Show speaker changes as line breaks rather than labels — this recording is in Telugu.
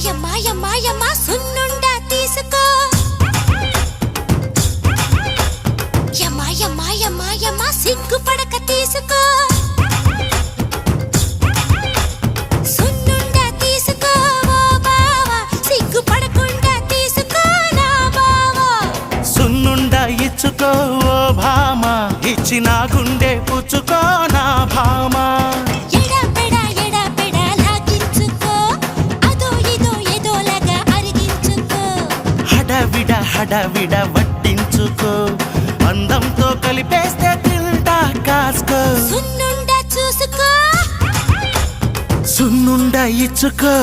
యమ్మా యమ్మా యమ్మా సున్నుండా తీసుకో యమ్మా యమ్మా యమ్మా యమ్మా సిగ్గుపడక తీసుకో సున్నుండా తీసుకో ఓ బావా సిగ్గుపడకుండా తీసుకో నా బావా
సున్నుండా ఇచ్చుకో ఓ భామా ఇచ్చిన గుండె పుచ్చుకో నా భామా హడవిడ వడ్డించుకో అందంతో కలిపేస్తే తింటా కాసుకో
సున్నుండా చూసుకో
సున్నుండా ఇచ్చుకో